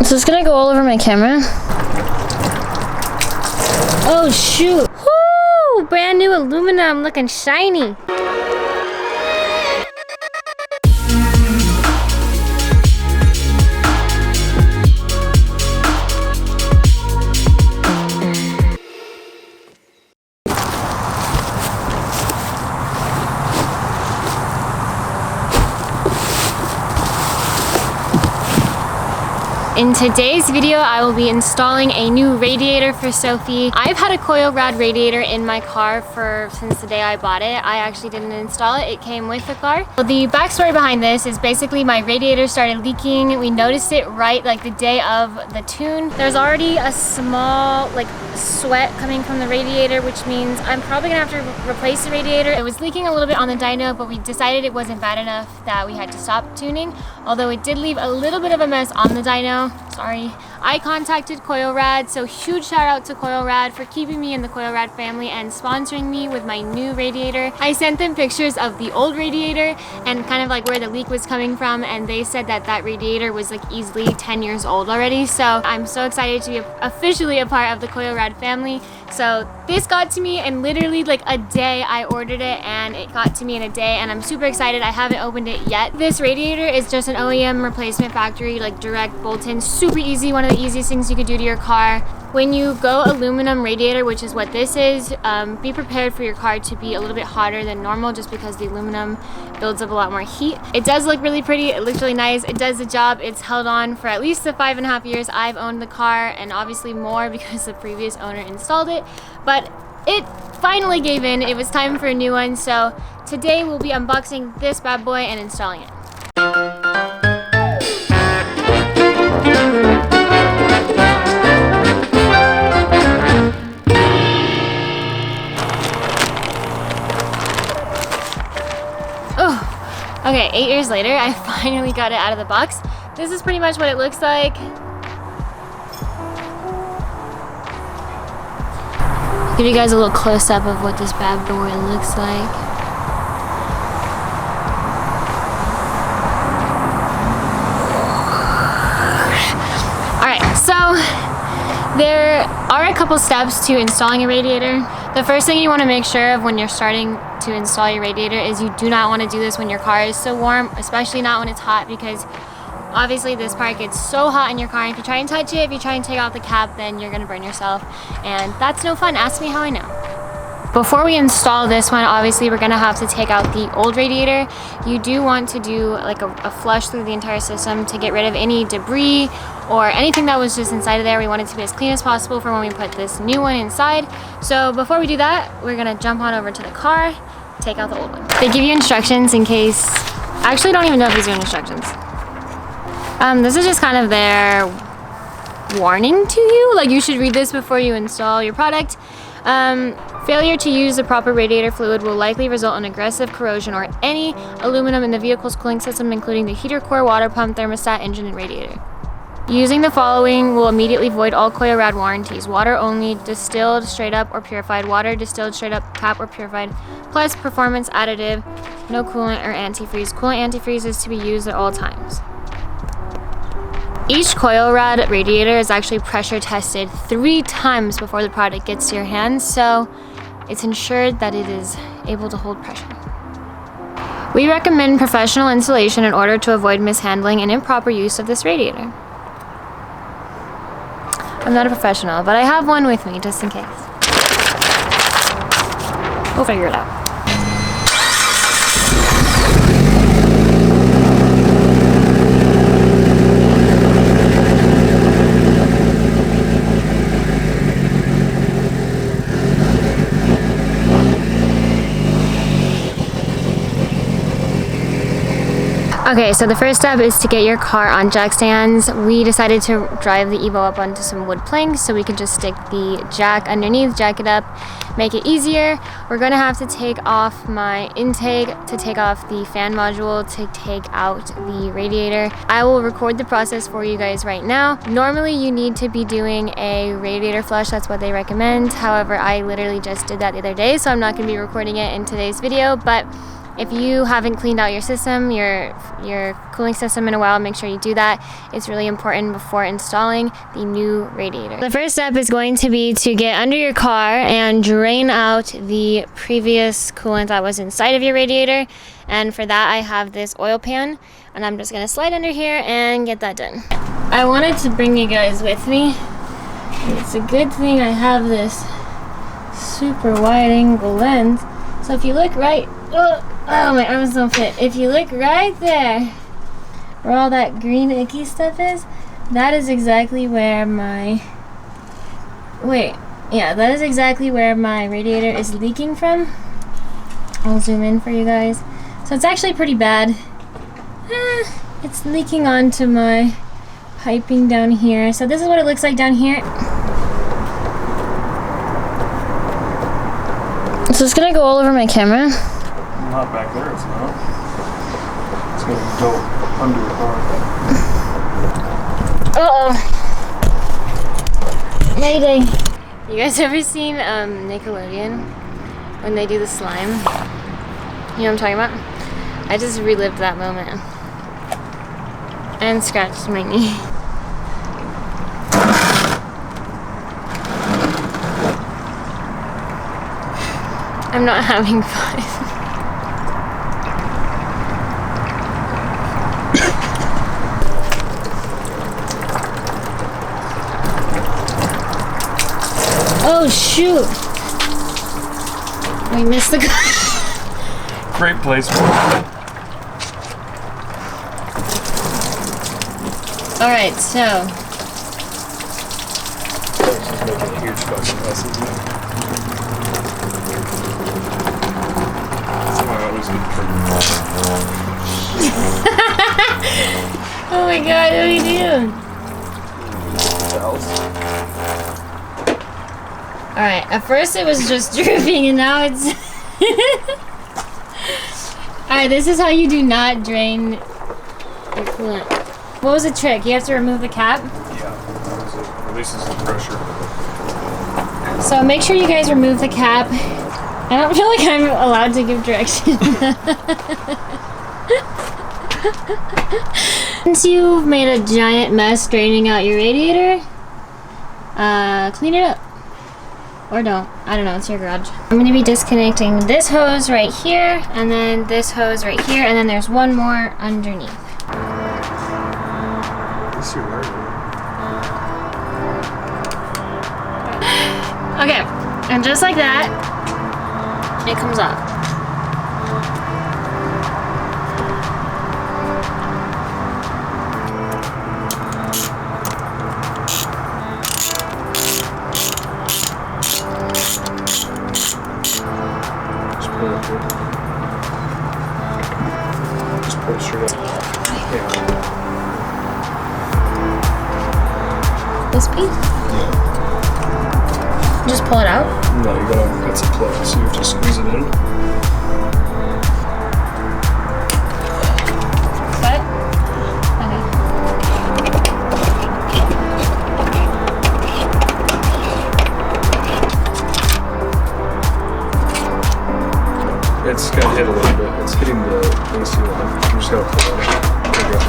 Is this gonna go all over my camera? Oh shoot! Woo! Brand new aluminum, looking shiny. In today's video, I will be installing a new radiator for Sophie. I've had a Koyorad radiator in my car since the day I bought it. I actually didn't install it, it came with the car. Well, the backstory behind this is basically my radiator started leaking. We noticed it right like the day of the tune. There's already a small like sweat coming from the radiator, which means I'm probably gonna have to replace the radiator. It was leaking a little bit on the dyno, but we decided it wasn't bad enough that we had to stop tuning, although it did leave a little bit of a mess on the dyno. Sorry. I contacted Koyorad, so huge shout out to Koyorad for keeping me in the Koyorad family and sponsoring me with my new radiator. I sent them pictures of the old radiator and kind of like where the leak was coming from, and they said that that radiator was like easily 10 years old already. So I'm so excited to be officially a part of the Koyorad family. So this got to me in literally like a day. I ordered it and it got to me in a day, and I'm super excited. I haven't opened it yet. This radiator is just an OEM replacement factory, like direct bolt-in, super easy, one of the easiest things you could do to your car. When you go aluminum radiator, which is what this is, be prepared for your car to be a little bit hotter than normal just because the aluminum builds up a lot more heat. It does look really pretty, it looks really nice, it does the job. It's held on for at least the 5.5 years I've owned the car, and obviously more because the previous owner installed it, but it finally gave in. It was time for a new one, so today we'll be unboxing this bad boy and installing it. Okay, 8 years later, I finally got it out of the box. This is pretty much what it looks like. Give you guys a little close-up of what this bad boy looks like. Alright, so there are a couple steps to installing a radiator. The first thing you want to make sure of when you're starting to install your radiator is you do not want to do this when your car is so warm, especially not when it's hot, because obviously this part gets so hot in your car. If you try and touch it, if you try and take out the cap, then you're gonna burn yourself, and that's no fun. Ask me how I know. Before we install this one, obviously we're gonna have to take out the old radiator. You do want to do like a flush through the entire system to get rid of any debris or anything that was just inside of there. We want it to be as clean as possible for when we put this new one inside. So before we do that, we're gonna jump on over to the car, take out the old one. They give you instructions in case, I actually don't even know if these are instructions. This is just kind of their warning to you, like you should read this before you install your product. Failure to use the proper radiator fluid will likely result in aggressive corrosion or any aluminum in the vehicle's cooling system, including the heater core, water pump, thermostat, engine, and radiator. Using the following will immediately void all Koyorad warranties: water only, distilled straight up or purified water, distilled straight up, cap or purified, plus performance additive, no coolant or antifreeze. Coolant antifreeze is to be used at all times. Each Koyorad radiator is actually pressure tested 3 times before the product gets to your hands, so it's ensured that it is able to hold pressure. We recommend professional installation in order to avoid mishandling and improper use of this radiator. I'm not a professional, but I have one with me just in case. We'll figure it out. Okay, so the first step is to get your car on jack stands. We decided to drive the Evo up onto some wood planks so we can just stick the jack underneath, jack it up, make it easier. We're gonna have to take off my intake, to take off the fan module, to take out the radiator. I will record the process for you guys right now. Normally you need to be doing a radiator flush, that's what they recommend. However, I literally just did that the other day, so I'm not gonna be recording it in today's video, but If you haven't cleaned out your system, your cooling system in a while, make sure you do that. It's really important before installing the new radiator. The first step is going to be to get under your car and drain out the previous coolant that was inside of your radiator. And for that, I have this oil pan, and I'm just gonna slide under here and get that done. I wanted to bring you guys with me. It's a good thing I have this super wide angle lens. So if you look right, oh my arms don't fit. If you look right there, where all that green icky stuff is, that is exactly where my, that is exactly where my radiator is leaking from. I'll zoom in for you guys. So it's actually pretty bad. It's leaking onto my piping down here. So this is what it looks like down here. So it's gonna go all over my camera. Not back there, it's not. It's gonna go under your car. Uh-oh. Mayday. You guys ever seen Nickelodeon when they do the slime? You know what I'm talking about? I just relived that moment. And scratched my knee. I'm not having fun. Oh shoot! We missed the Great place for it. Alright, so This is making a huge fucking mess, isn't it? Somehow I always get oh my god, what do we do? Alright, at first it was just dripping and now it's Alright, this is how you do not drain your coolant. What was the trick? You have to remove the cap? Yeah, it releases the pressure. So make sure you guys remove the cap. I don't feel like I'm allowed to give directions. Once you've made a giant mess draining out your radiator, clean it up. Or don't. I don't know, it's your garage. I'm going to be disconnecting this hose right here, and then this hose right here, and then there's one more underneath. Okay, and just like that, it comes off. Just pull it straight up. Yeah. This piece? Yeah. Just pull it out? No, you gotta, it's a plug, so you have to squeeze it in. What? Okay. It's gonna hit a little bit. It's hitting the AC line. You just gotta pull it in. There you go.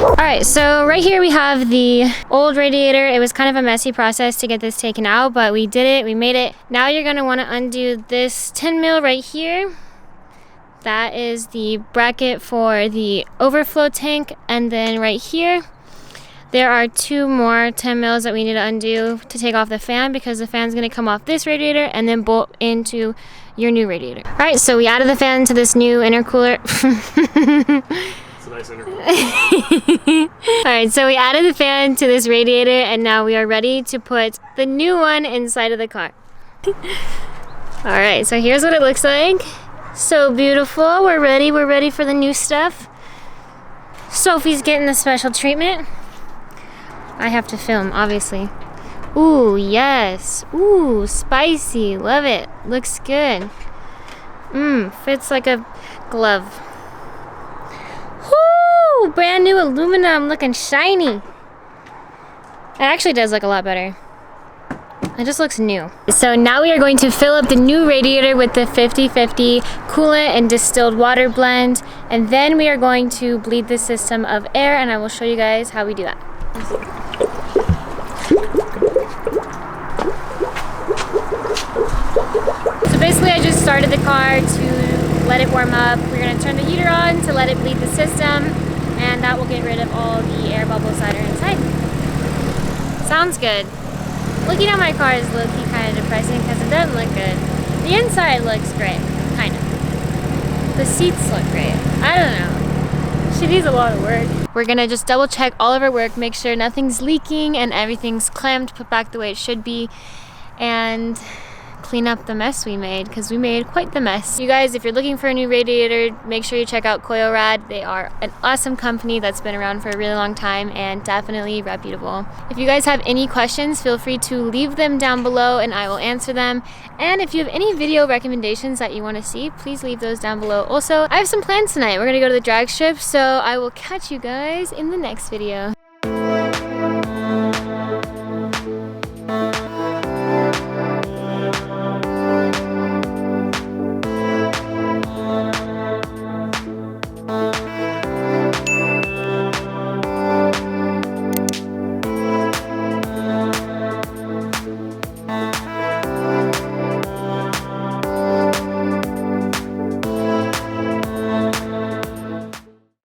Alright, so right here we have the old radiator. It was kind of a messy process to get this taken out, but we did it, we made it. Now you're going to want to undo this 10 mil right here. That is the bracket for the overflow tank, and then right here there are two more 10 mils that we need to undo to take off the fan, because the fan's going to come off this radiator and then bolt into your new radiator. Alright, so we added the fan to this new intercooler. Nice Alright, so we added the fan to this radiator, and now we are ready to put the new one inside of the car. Alright, so here's what it looks like. So beautiful. We're ready for the new stuff. Sophie's getting the special treatment. I have to film, obviously. Ooh, yes. Ooh, spicy. Love it. Looks good. Fits like a glove. Woo! Brand new aluminum, looking shiny. It actually does look a lot better. It just looks new. So now we are going to fill up the new radiator with the 50/50 coolant and distilled water blend, and then we are going to bleed the system of air, and I will show you guys how we do that. So basically I just started the car to let it warm up. We're gonna turn the heater on to let it bleed the system, and that will get rid of all the air bubbles that are inside. Sounds good. Looking at my car is low-key kind of depressing because it doesn't look good. The inside looks great, kind of. The seats look great. I don't know. She needs a lot of work. We're gonna just double check all of our work, make sure nothing's leaking and everything's clamped, put back the way it should be, and clean up the mess we made, because we made quite the mess. You guys, if you're looking for a new radiator, make sure you check out Koyorad. They are an awesome company that's been around for a really long time and definitely reputable. If you guys have any questions, feel free to leave them down below and I will answer them. And if you have any video recommendations that you want to see, please leave those down below. Also, I have some plans tonight. We're gonna go to the drag strip, so I will catch you guys in the next video.